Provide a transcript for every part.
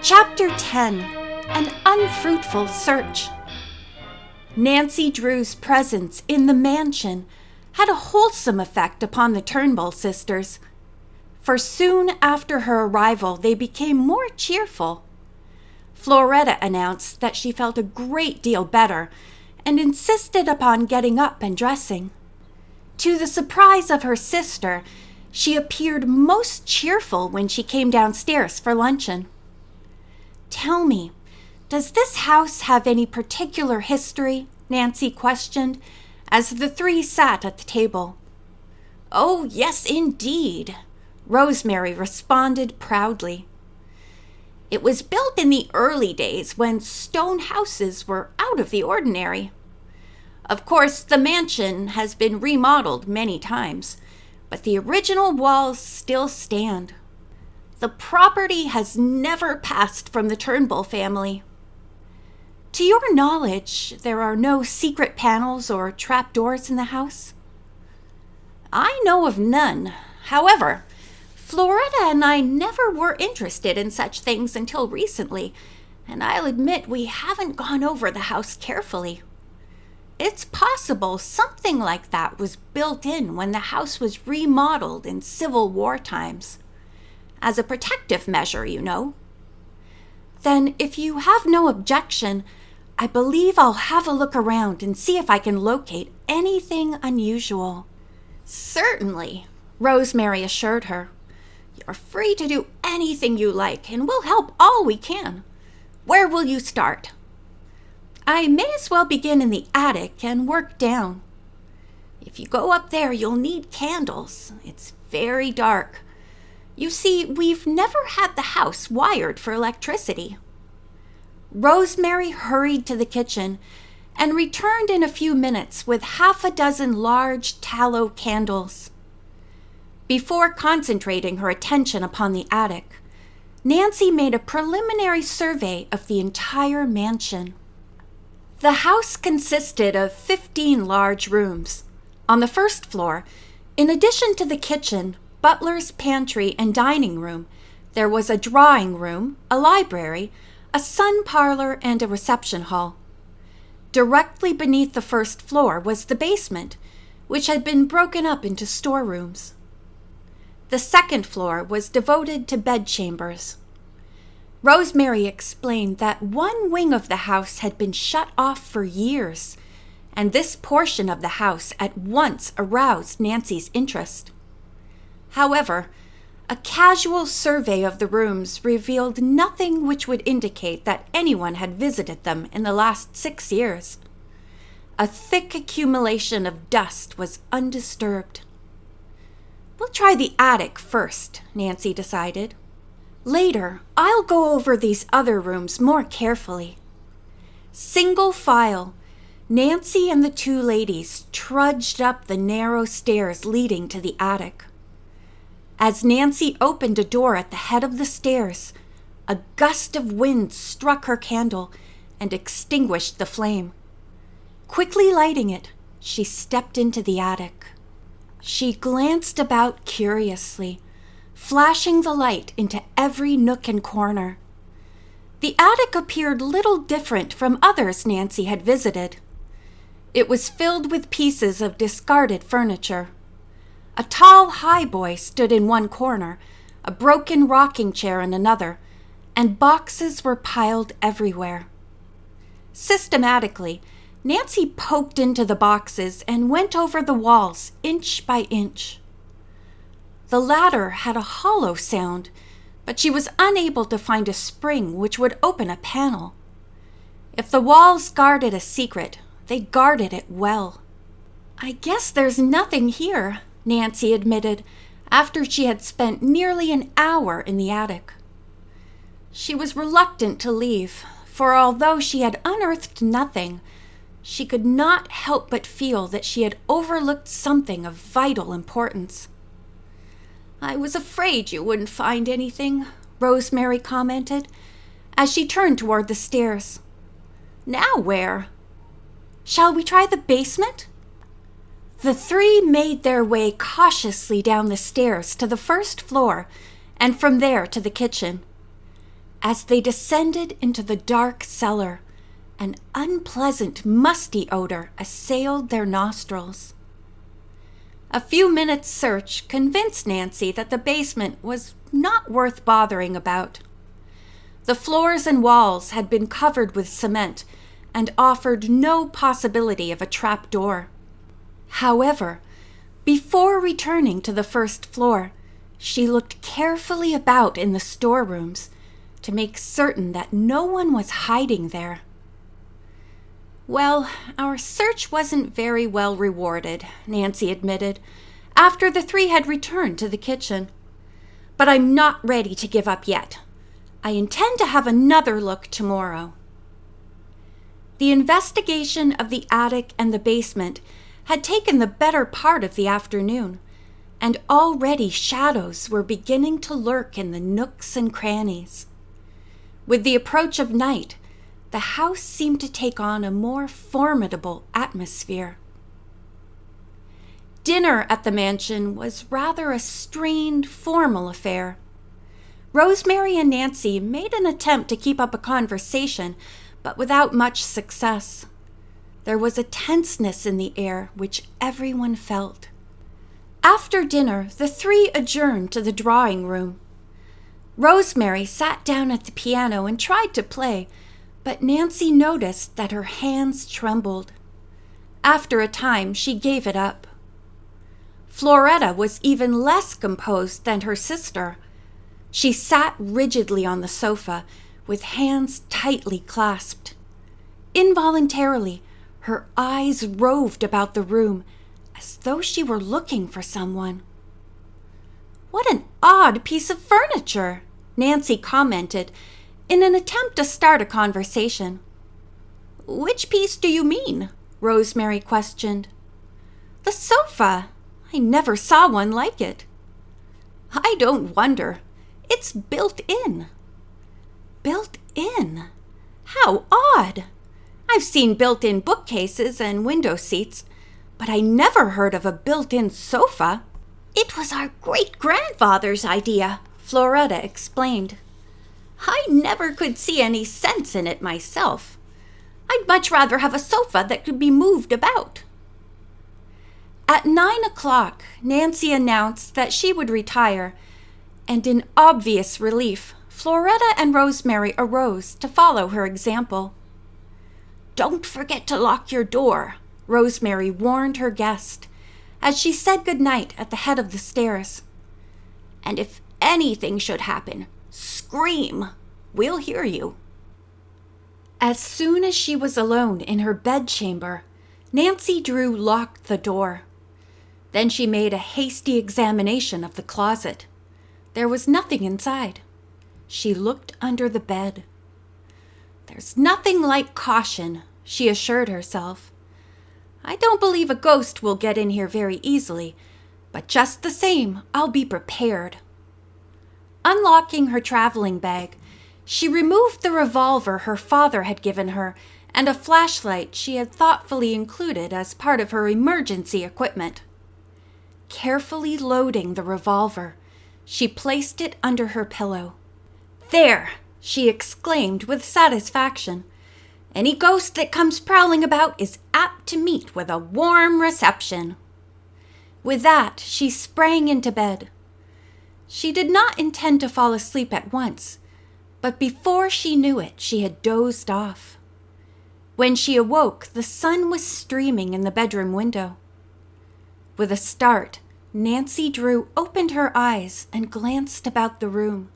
Chapter 10. An Unfruitful Search. Nancy Drew's presence in the mansion had a wholesome effect upon the Turnbull sisters, for soon after her arrival they became more cheerful. Florette announced that she felt a great deal better and insisted upon getting up and dressing. To the surprise of her sister, she appeared most cheerful when she came downstairs for luncheon. "Tell me, does this house have any particular history?" Nancy questioned, as the three sat at the table. "Oh, yes, indeed," Rosemary responded proudly. "It was built in the early days when stone houses were out of the ordinary. Of course, the mansion has been remodeled many times, but the original walls still stand. The property has never passed from the Turnbull family. To your knowledge, there are no secret panels or trapdoors in the house?" "I know of none. However, Florette and I never were interested in such things until recently, and I'll admit we haven't gone over the house carefully. It's possible something like that was built in when the house was remodeled in Civil War times. As a protective measure, you know." "Then, if you have no objection, I believe I'll have a look around and see if I can locate anything unusual." "Certainly," Rosemary assured her. "You're free to do anything you like, and we'll help all we can. Where will you start?" "I may as well begin in the attic and work down." "If you go up there, you'll need candles. It's very dark. You see, we've never had the house wired for electricity." Rosemary hurried to the kitchen and returned in a few minutes with half a dozen large tallow candles. Before concentrating her attention upon the attic, Nancy made a preliminary survey of the entire mansion. The house consisted of 15 large rooms. On the first floor, in addition to the kitchen, butler's pantry, and dining room, there was a drawing room, a library, a sun parlor, and a reception hall. Directly beneath the first floor was the basement, which had been broken up into storerooms. The second floor was devoted to bedchambers. Rosemary explained that one wing of the house had been shut off for years, and this portion of the house at once aroused Nancy's interest. However, a casual survey of the rooms revealed nothing which would indicate that anyone had visited them in the last 6 years. A thick accumulation of dust was undisturbed. "We'll try the attic first," Nancy decided. "Later, I'll go over these other rooms more carefully." Single file, Nancy and the two ladies trudged up the narrow stairs leading to the attic. As Nancy opened a door at the head of the stairs, a gust of wind struck her candle and extinguished the flame. Quickly lighting it, she stepped into the attic. She glanced about curiously, flashing the light into every nook and corner. The attic appeared little different from others Nancy had visited. It was filled with pieces of discarded furniture. A tall highboy stood in one corner, a broken rocking chair in another, and boxes were piled everywhere. Systematically, Nancy poked into the boxes and went over the walls inch by inch. The latter had a hollow sound, but she was unable to find a spring which would open a panel. If the walls guarded a secret, they guarded it well. "I guess there's nothing here," Nancy admitted, after she had spent nearly an hour in the attic. She was reluctant to leave, for although she had unearthed nothing, she could not help but feel that she had overlooked something of vital importance. "I was afraid you wouldn't find anything," Rosemary commented, as she turned toward the stairs. "Now where?" "Shall we try the basement?" The three made their way cautiously down the stairs to the first floor and from there to the kitchen. As they descended into the dark cellar, an unpleasant, musty odor assailed their nostrils. A few minutes' search convinced Nancy that the basement was not worth bothering about. The floors and walls had been covered with cement and offered no possibility of a trap door. However, before returning to the first floor, she looked carefully about in the storerooms to make certain that no one was hiding there. Well, our search wasn't very well rewarded, Nancy admitted, after the three had returned to the kitchen. But I'm not ready to give up yet. I intend to have another look tomorrow. The investigation of the attic and the basement had taken the better part of the afternoon, and already shadows were beginning to lurk in the nooks and crannies. With the approach of night, the house seemed to take on a more formidable atmosphere. Dinner at the mansion was rather a strained, formal affair. Rosemary and Nancy made an attempt to keep up a conversation, but without much success. There was a tenseness in the air which everyone felt. After dinner, the three adjourned to the drawing room. Rosemary sat down at the piano and tried to play, but Nancy noticed that her hands trembled. After a time, she gave it up. Florette was even less composed than her sister. She sat rigidly on the sofa, with hands tightly clasped. Involuntarily, her eyes roved about the room, as though she were looking for someone. "What an odd piece of furniture," Nancy commented, in an attempt to start a conversation. "Which piece do you mean?" Rosemary questioned. "The sofa. I never saw one like it." "I don't wonder. It's built in." "Built in? How odd! I've seen built-in bookcases and window seats, but I never heard of a built-in sofa." "It was our great-grandfather's idea," Florette explained. "I never could see any sense in it myself. I'd much rather have a sofa that could be moved about." At 9 o'clock, Nancy announced that she would retire, and in obvious relief, Florette and Rosemary arose to follow her example. "Don't forget to lock your door," Rosemary warned her guest, as she said goodnight at the head of the stairs. "And if anything should happen, scream. We'll hear you." As soon as she was alone in her bedchamber, Nancy Drew locked the door. Then she made a hasty examination of the closet. There was nothing inside. She looked under the bed. "There's nothing like caution," she assured herself. "I don't believe a ghost will get in here very easily, but just the same, I'll be prepared." Unlocking her traveling bag, she removed the revolver her father had given her and a flashlight she had thoughtfully included as part of her emergency equipment. Carefully loading the revolver, she placed it under her pillow. "There!" she exclaimed with satisfaction. "Any ghost that comes prowling about is apt to meet with a warm reception." With that, she sprang into bed. She did not intend to fall asleep at once, but before she knew it, she had dozed off. When she awoke, the sun was streaming in the bedroom window. With a start, Nancy Drew opened her eyes and glanced about the room.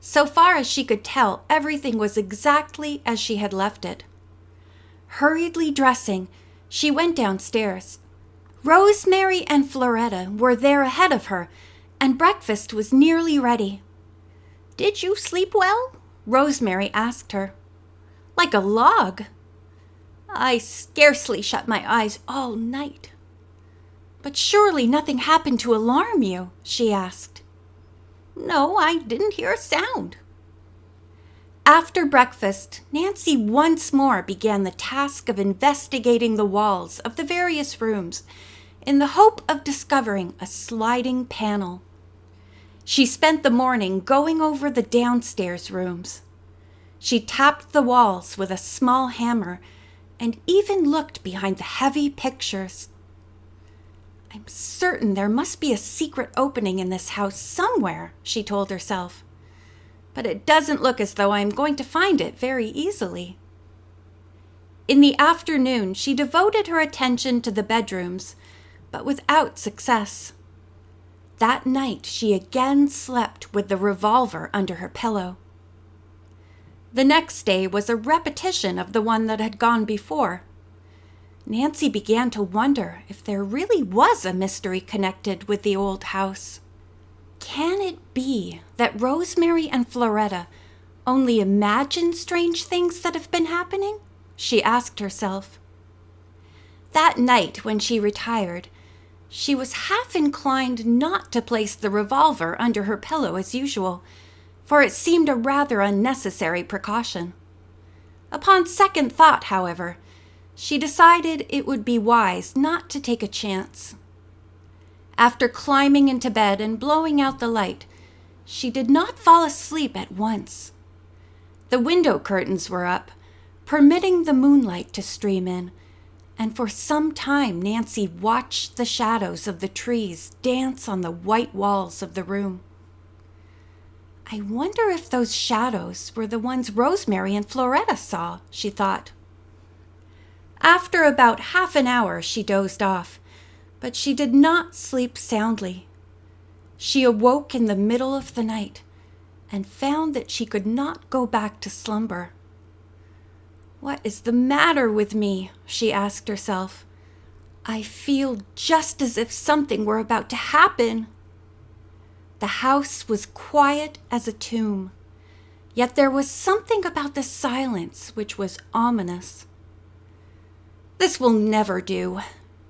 So far as she could tell, everything was exactly as she had left it. Hurriedly dressing, she went downstairs. Rosemary and Florette were there ahead of her, and breakfast was nearly ready. "Did you sleep well?" Rosemary asked her. "Like a log." "I scarcely shut my eyes all night." "But surely nothing happened to alarm you?" she asked. "No, I didn't hear a sound." After breakfast, Nancy once more began the task of investigating the walls of the various rooms in the hope of discovering a sliding panel. She spent the morning going over the downstairs rooms. She tapped the walls with a small hammer and even looked behind the heavy pictures. I'm certain there must be a secret opening in this house somewhere, she told herself. But it doesn't look as though I am going to find it very easily. In the afternoon, she devoted her attention to the bedrooms, but without success. That night, she again slept with the revolver under her pillow. The next day was a repetition of the one that had gone before. Nancy began to wonder if there really was a mystery connected with the old house. Can it be that Rosemary and Florette only imagine strange things that have been happening? She asked herself. That night, when she retired, she was half inclined not to place the revolver under her pillow as usual, for it seemed a rather unnecessary precaution. Upon second thought, however, she decided it would be wise not to take a chance. After climbing into bed and blowing out the light, she did not fall asleep at once. The window curtains were up, permitting the moonlight to stream in, and for some time Nancy watched the shadows of the trees dance on the white walls of the room. I wonder if those shadows were the ones Rosemary and Florette saw, she thought. After about half an hour, she dozed off, but she did not sleep soundly. She awoke in the middle of the night and found that she could not go back to slumber. What is the matter with me? She asked herself. I feel just as if something were about to happen. The house was quiet as a tomb, yet there was something about the silence which was ominous. This will never do.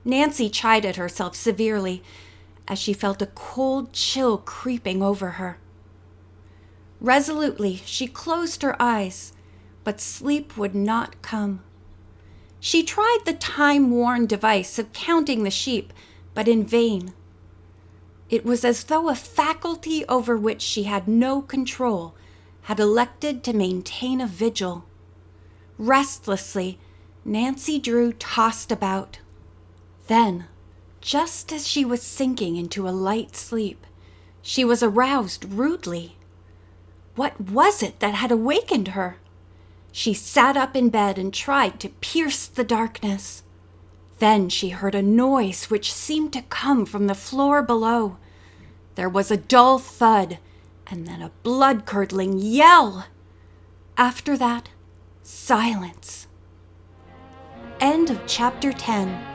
Nancy chided herself severely as she felt a cold chill creeping over her. Resolutely, she closed her eyes, but sleep would not come. She tried the time-worn device of counting the sheep, but in vain. It was as though a faculty over which she had no control had elected to maintain a vigil. Restlessly, Nancy Drew tossed about. Then, just as she was sinking into a light sleep, she was aroused rudely. What was it that had awakened her? She sat up in bed and tried to pierce the darkness. Then she heard a noise which seemed to come from the floor below. There was a dull thud, and then a blood-curdling yell. After that, silence. End of chapter 10.